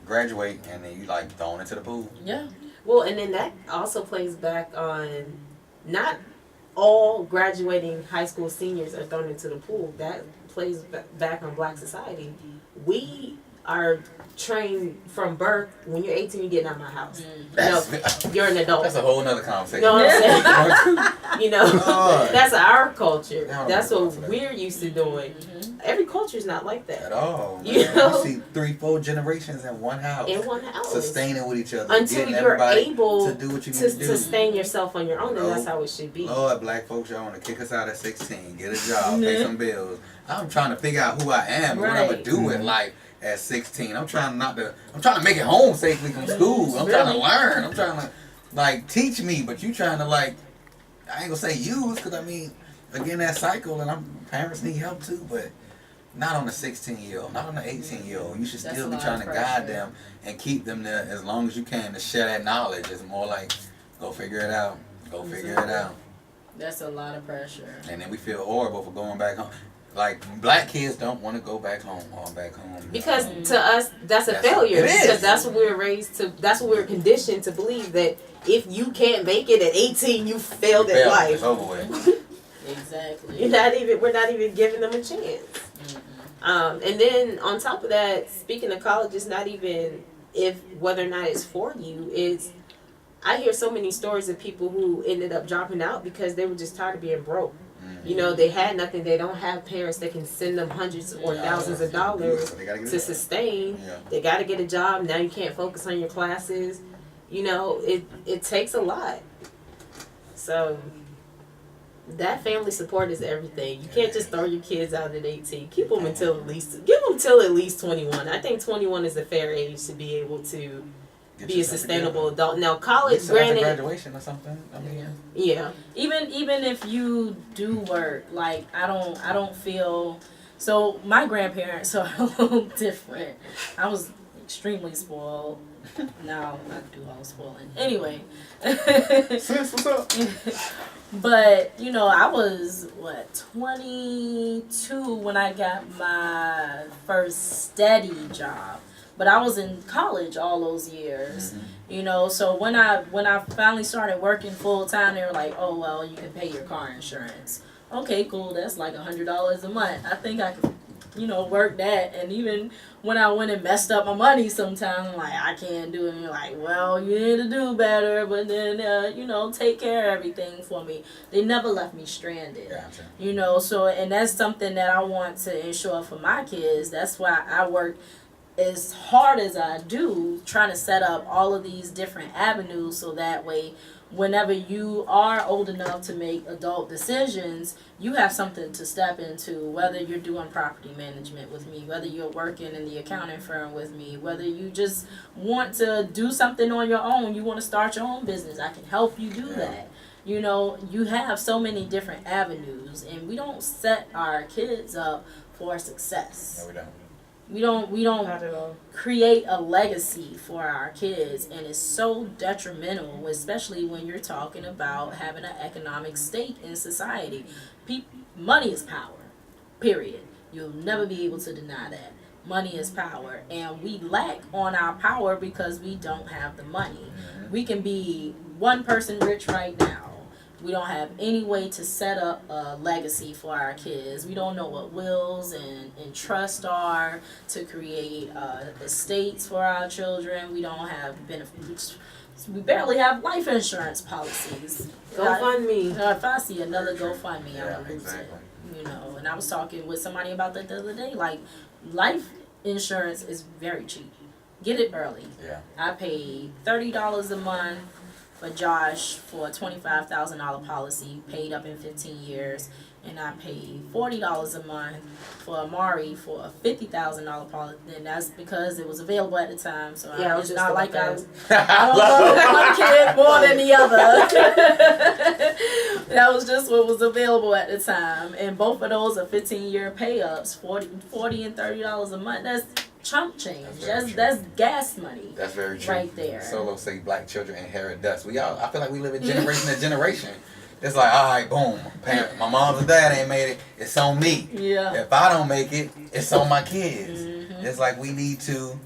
graduate and then you like thrown into the pool. Yeah. Well, and then that also plays back on not all graduating high school seniors are thrown into the pool. That plays back on black society. We are trained from birth. When you're 18, you're getting out of my house. You're an adult. That's a whole nother conversation. You know what I'm saying? That's our culture. That's what we're used to doing. Every culture is not like that at all. You know? You see 3-4 generations in one house. Sustaining with each other. Until you're able to do what you need to do. Sustain yourself on your own, and that's how it should be. Lord, black folks, y'all want to kick us out at 16, get a job, pay some bills. I'm trying to figure out who I am and what I'm going to do in life. at 16. I'm trying to make it home safely from school. I'm trying to learn. I'm trying to like teach me, but you trying to like, I ain't gonna say use, because I mean, again, that cycle, and parents need help too, but not on the 16-year-old, not on the 18-year-old. You should still be trying to guide them and keep them there as long as you can to share that knowledge. It's more like, go figure it out. Go figure it out. That's a lot of pressure. And then we feel horrible for going back home. Like, black kids don't want to go back home Because to us, that's a failure. Because that's what we're raised to, that's what we're conditioned to believe, that if you can't make it at 18, you failed at life. It's over with. Exactly. We're not even giving them a chance. And then on top of that, speaking of college, it's not even whether or not it's for you. I hear so many stories of people who ended up dropping out because they were just tired of being broke. You know, they had nothing. They don't have parents that can send them hundreds or thousands of dollars to sustain. Yeah. They got to get a job. Now you can't focus on your classes. You know, it takes a lot. So that family support is everything. You can't just throw your kids out at 18. Give them till at least 21. I think 21 is a fair age to be able to be a sustainable adult. Now, college, granted, graduation or something. I mean, yeah. Even if you do work, like I don't feel. So my grandparents are a little different. I was extremely spoiled. Now I do all spoiling. Anyway. Sis, what's up? But, you know, I was, 22 when I got my first steady job. But I was in college all those years, you know. So when I finally started working full time, they were like, "Oh well, you can pay your car insurance." Okay, cool. That's like $100 a month. I think I could, you know, work that. And even when I went and messed up my money, sometimes I'm like, I can't do it. And you're like, well, you need to do better. But then, you know, take care of everything for me. They never left me stranded. Gotcha. You know. So and that's something that I want to ensure for my kids. That's why I work as hard as I do, trying to set up all of these different avenues so that way whenever you are old enough to make adult decisions, you have something to step into, whether you're doing property management with me, whether you're working in the accounting firm with me, whether you just want to do something on your own, you want to start your own business, I can help you do that. You know, you have so many different avenues, and we don't set our kids up for success. No, we don't. We don't create a legacy for our kids, and it's so detrimental, especially when you're talking about having an economic stake in society. Money is power, period. You'll never be able to deny that. Money is power, and we lack on our power because we don't have the money. We can be one person rich right now. We don't have any way to set up a legacy for our kids. We don't know what wills and trust are to create estates for our children. We don't have benefits. We barely have life insurance policies. GoFundMe. If I see another GoFundMe, I'm going to lose exactly. it. You know, and I was talking with somebody about that the other day. Like, life insurance is very cheap. Get it early. Yeah. I paid $30 a month for Josh for a $25,000 policy, paid up in 15 years, and I paid $40 a month for Amari for a $50,000 policy, and that's because it was available at the time. So yeah, it's not like I I love one kid more than the other. That was just what was available at the time, and both of those are 15-year pay-ups, $40 and $30 a month. That's chump change. That's gas money. That's very true. Right there. Solo say black children inherit dust. I feel like we live in generation to generation. It's like, all right, boom. My mom and dad ain't made it. It's on me. Yeah. If I don't make it, it's on my kids. It's like we need to.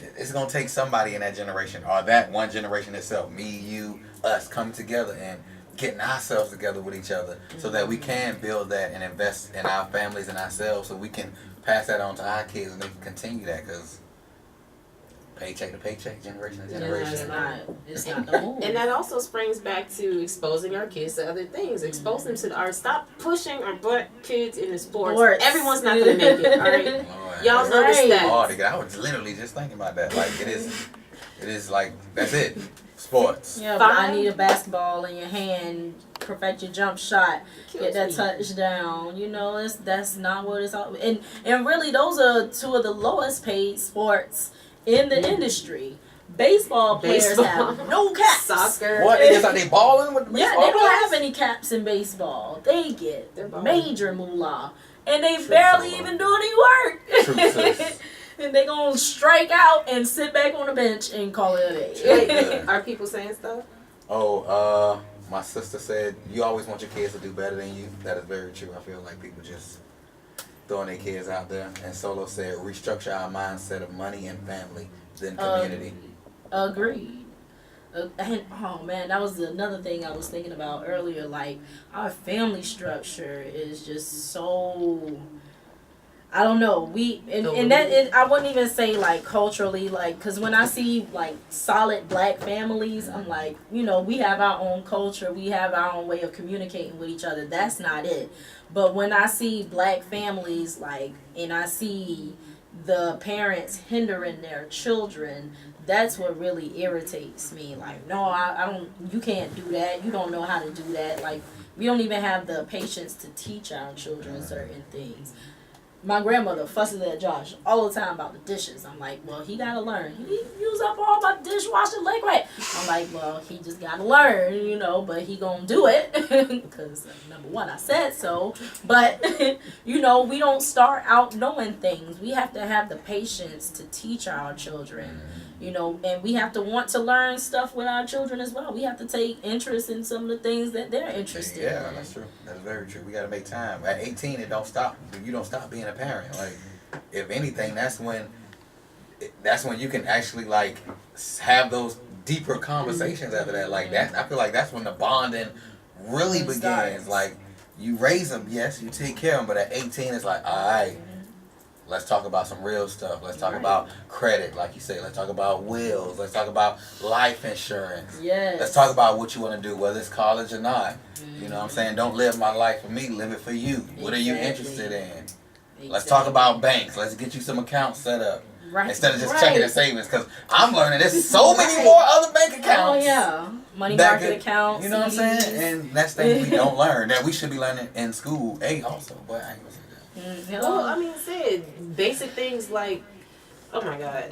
It's gonna take somebody in that generation or that one generation itself. Me, you, us, come together and getting ourselves together with each other so that we can build that and invest in our families and ourselves so we can pass that on to our kids and they can continue that, because paycheck to paycheck, generation to generation. It's not the move. And that also springs back to exposing our kids to other things. Expose them to art. Stop pushing our butt kids into sports. Everyone's not going to make it, all right? Lord, Y'all know the stats. hard to get. I was literally just thinking about that. Like, it is like, that's it. Sports. Yeah, but I need a basketball in your hand perfect your jump shot, get that me. touchdown. You know, that's not what it's all. And really, those are two of the lowest paid sports in the industry. Baseball players have no caps. Soccer. What? They balling with the baseball Yeah, they don't players? have any caps in baseball. They get They're balling. major moolah, and they True, barely so. even do any work. True, sis. And they gonna strike out and sit back on the bench and call it a day. Wait, are people saying stuff? Oh, my sister said, you always want your kids to do better than you. That is very true. I feel like people just throwing their kids out there. And Solo said, restructure our mindset of money and family, then community. Agreed. And oh man, that was another thing I was thinking about earlier. Like, our family structure is just so, I don't know. I wouldn't even say like culturally, like, because when I see like solid black families, I'm like, you know, we have our own culture, we have our own way of communicating with each other. That's not it. But when I see black families, like, and I see the parents hindering their children, that's what really irritates me. Like, no, I don't, you can't do that. You don't know how to do that. Like, we don't even have the patience to teach our children certain things. My grandmother fusses at Josh all the time about the dishes. I'm like, well, he gotta learn. He use up all my dishwasher liquid. I'm like, well, he just gotta learn, you know, but he gonna do it because number one, I said so. But you know, we don't start out knowing things. We have to have the patience to teach our children, you know, and we have to want to learn stuff with our children as well. We have to take interest in some of the things that they're interested in. Yeah, that's true. That's very true. We got to make time. At 18, it don't stop. You don't stop being a parent. Like, if anything, that's when you can actually like have those deeper conversations after that. Like that, I feel like that's when the bonding really begins. Starts. Like, you raise them, yes, you take care of them, but at 18, it's like, all right. Let's talk about some real stuff. Let's talk about credit, like you said. Let's talk about wills. Let's talk about life insurance. Yes. Let's talk about what you want to do, whether it's college or not. You know what I'm saying? Don't live my life for me. Live it for you. What are you interested in? Let's talk about banks. Let's get you some accounts set up. Right. Instead of just checking the savings. Because I'm learning there's so many more other bank accounts. Oh, yeah. Money That market accounts. You know what I'm saying? And that's things we don't learn. That we should be learning in school. Also. But I ain't gonna say that. Well, I mean, basic things like, oh my God,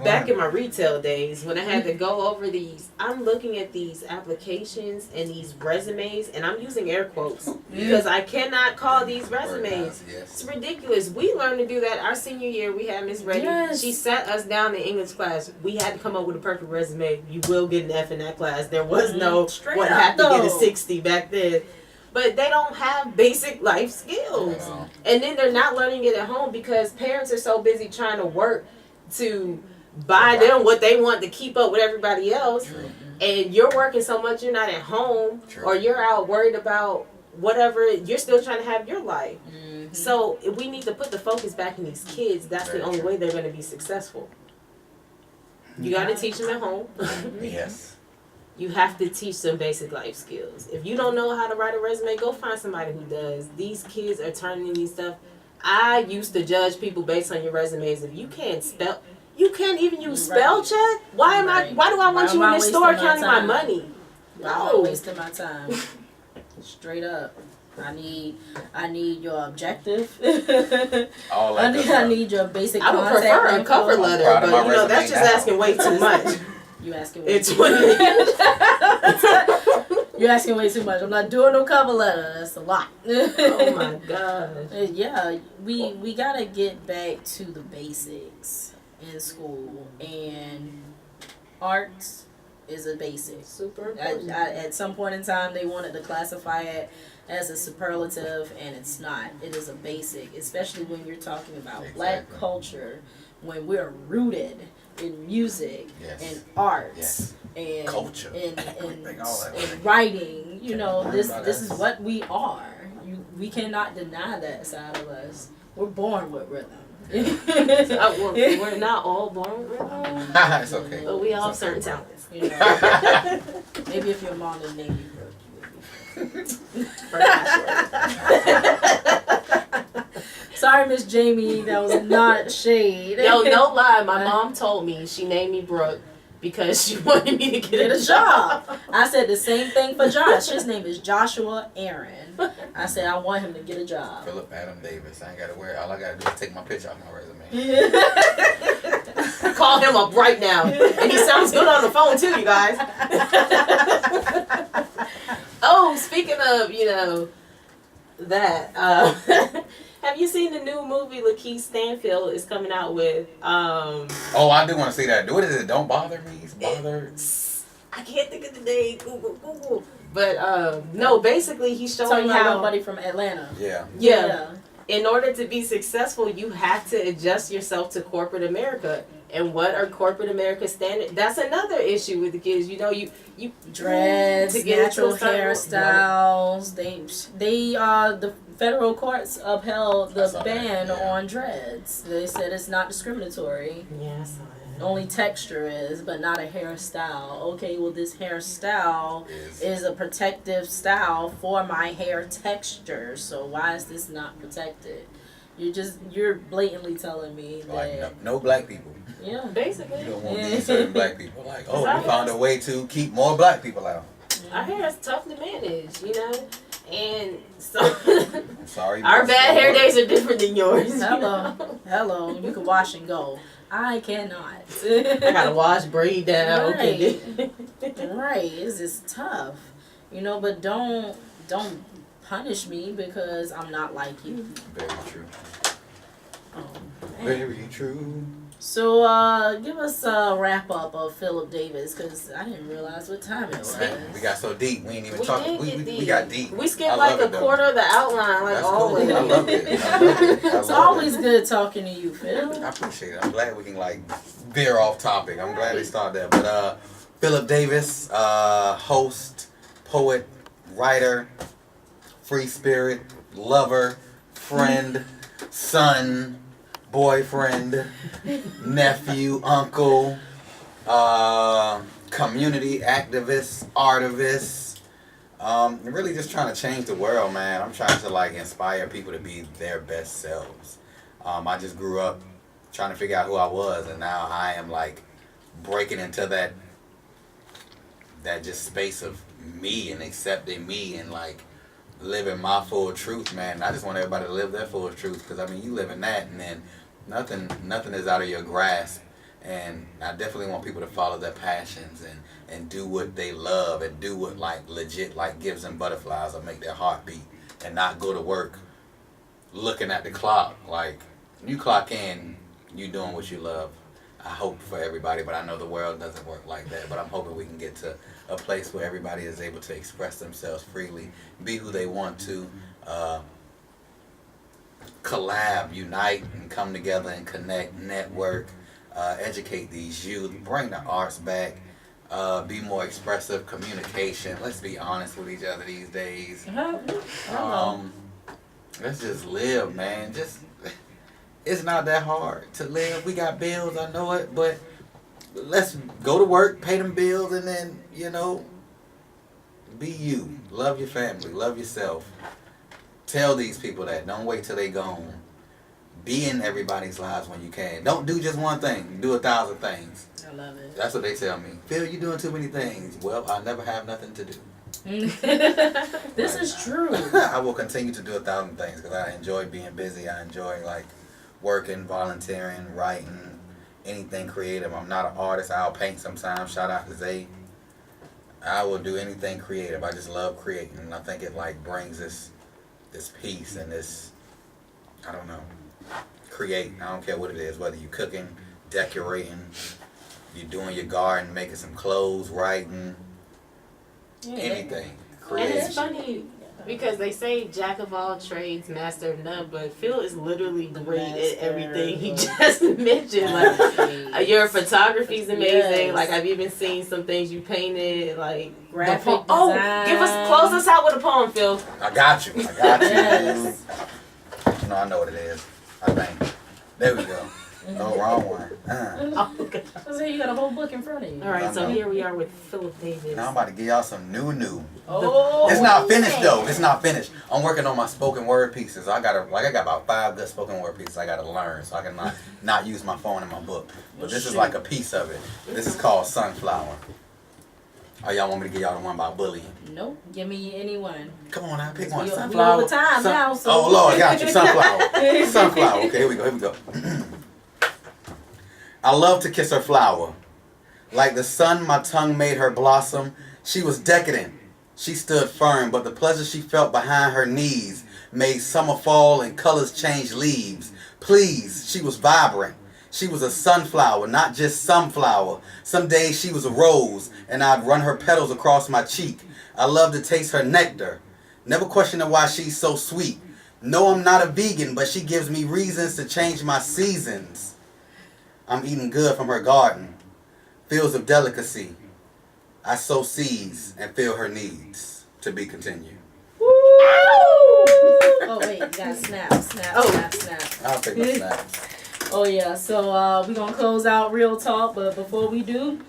Back back in my retail days when I had to go over these, I'm looking at these applications and these resumes, and I'm using air quotes because I cannot call these resumes. It's ridiculous. We learned to do that our senior year. We had Miss Reddy. Yes. She sat us down in English class. We had to come up with a perfect resume. You will get an F in that class. There was no Straight what up, have to get a though. 60 back then. But they don't have basic life skills. And then they're not learning it at home because parents are so busy trying to work to buy them what they want to keep up with everybody else. True. And you're working so much you're not at home. True. Or you're out worried about whatever. You're still trying to have your life. Mm-hmm. So we need to put the focus back in these kids. That's the only way they're going to be successful. You got to teach them at home. Yes. You have to teach them basic life skills. If you don't know how to write a resume, go find somebody who does. These kids are turning in these stuff. I used to judge people based on your resumes. If you can't spell, you can't even use spell check. Why do I want you in the store counting my money? I'm wasting my time. Straight up. I need your objective. All that I need your basic. I would prefer a cover letter, but you know that's just asking way too much. You asking way It's too much. You're asking way too much. I'm not doing no cover letter. That's a lot. Oh my God. Yeah, we gotta get back to the basics in school, and arts is a basic. Super. At some point in time, they wanted to classify it as a superlative, and it's not. It is a basic, especially when you're talking about black culture, when we're rooted in music and arts and culture and writing. You know, this is what we are. We cannot deny that side of us. We're born with rhythm. We're not all born with rhythm. It's okay. But we all have certain talents. You know, maybe if your mom didn't name you Sorry, Miss Jamie, that was not shade. Yo, no lie. My mom told me she named me Brooke because she wanted me to Get a job. I said the same thing for Josh. His name is Joshua Aaron. I said I want him to get a job. Phillip Adam Davis. I ain't gotta wear. All I gotta do is take my picture off my resume. Call him up right now, and he sounds good on the phone too, you guys. Oh, speaking of, that. Have you seen the new movie Lakeith Stanfield is coming out with? Oh, I do want to see that. What is it? Don't bother me. It's bother. I can't think of the name. Google. But no, basically he's showing Talking about how nobody from Atlanta. Yeah. In order to be successful, you have to adjust yourself to corporate America. And what are corporate America standards? That's another issue with the kids. You Dreads, to get natural into a certain- hairstyles. They the federal courts upheld the saw that, ban yeah. on dreads. They said it's not discriminatory. Yeah, I saw that. Only texture is, but not a hairstyle. Okay, well this hairstyle is a protective style for my hair texture. So why is this not protected? You're blatantly telling me Like that no black people. yeah. Basically. You don't want these certain black people. Like, oh, Sorry. we found a way to keep more black people out. Our hair is tough to manage, and so I'm sorry. our but bad so hair what? days are different than yours. Hello. You can wash and go. I cannot. I gotta wash, braid down. Right. Right. It's just tough. But don't punish me because I'm not like you. Very true. Oh, man. Very true. So give us a wrap up of Phillip Davis because I didn't realize what time it was. We got so deep. We ain't even We talking. did get We got deep. We skipped I like love a it, though. quarter of the outline, like That's always. cool. I love it. It's always good talking to you, Phil. I appreciate it. I'm glad we can veer off topic. I'm glad they started that. But Phillip Davis, host, poet, writer, free spirit, lover, friend, son, boyfriend, nephew, uncle, community activist, artivist. Really just trying to change the world, man. I'm trying to inspire people to be their best selves. I just grew up trying to figure out who I was, and now I am breaking into that just space of me and accepting me and living my full truth, man. I just want everybody to live their full truth because you live in that, and then nothing is out of your grasp. And I definitely want people to follow their passions and do what they love and do what legit gives them butterflies or make their heart beat, and not go to work looking at the clock. You clock in, you doing what you love. I hope for everybody, but I know the world doesn't work like that. But I'm hoping we can get to a place where everybody is able to express themselves freely, be who they want to, collab, unite, and come together and connect, network, educate these youth, bring the arts back, be more expressive, communication. Let's be honest with each other these days. Let's just live, man. It's not that hard to live. We got bills, I know it, but let's go to work, pay them bills, and then, be you. Love your family. Love yourself. Tell these people that. Don't wait till they gone. Be in everybody's lives when you can. Don't do just one thing. Do 1,000 things. I love it. That's what they tell me. Phil, you're doing too many things. Well, I never have nothing to do. This is true. I will continue to do 1,000 things because I enjoy being busy. I enjoy working, volunteering, writing, anything creative. I'm not an artist. I'll paint sometimes. Shout out to Zay. I will do anything creative. I just love creating, and I think it brings this peace and this, I don't know, create. I don't care what it is, whether you're cooking, decorating, you're doing your garden, making some clothes, writing, anything. And it's Create. funny because they say jack of all trades, master of none, but Phil is literally great at everything he just mentioned. Your photography is amazing. Yes. I've even seen some things you painted, graphic design. design. Close us out with a poem, Phil. I got you. Yes. I know what it is. I think. There we go. Oh, wrong one. Oh, okay. So you got a whole book in front of you. All right, so here we are with Phillip Davis. Now I'm about to give y'all some new. Oh, It's not finished though. It's not finished. I'm working on my spoken word pieces. I got about 5 good spoken word pieces I gotta learn so I can not use my phone in my book. But this is like a piece of it. This is called Sunflower. Oh, y'all want me to give y'all the one about bullying? Nope. Give me any one. Come on now, pick one. We Sunflower. over time now. So. Oh Lord, got you. Sunflower. Sunflower. Okay, here we go. I love to kiss her flower. Like the sun, my tongue made her blossom. She was decadent. She stood firm, but the pleasure she felt behind her knees made summer fall and colors change leaves. Please, she was vibrant. She was a sunflower, not just some flower. Some days she was a rose, and I'd run her petals across my cheek. I love to taste her nectar. Never questioning why she's so sweet. No, I'm not a vegan, but she gives me reasons to change my seasons. I'm eating good from her garden. Fields of delicacy. I sow seeds and fill her needs. To be continued. Woo! Oh wait, you gotta snap. I'll take my snaps. Oh yeah, so we're gonna close out Real Talk, but before we do,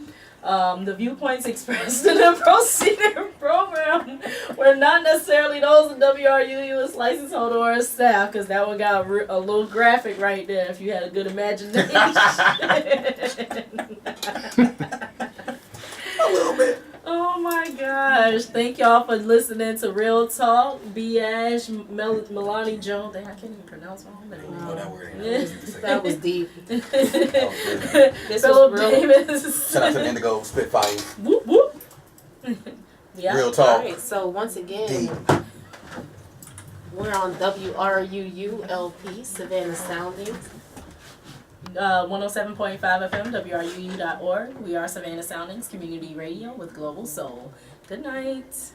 the viewpoints expressed in the proceeding program were not necessarily those of WRUU, its license holder, or its staff, because that one got a little graphic right there if you had a good imagination. A little bit. Oh my gosh. Thank y'all for listening to Real Talk. B. Ash, Melanie Jones. I can't even pronounce my own name. Oh, that word ain't Yeah. That was deep. Phillip real- Davis. Shout out to the Indigo Spitfire. Whoop, whoop. Yeah. Real All talk. right, so once again, Deep. we're on WRUU LP, Savannah Soundings. 107.5 FM, WRUU.org. We are Savannah Soundings Community Radio with Global Soul. Good night.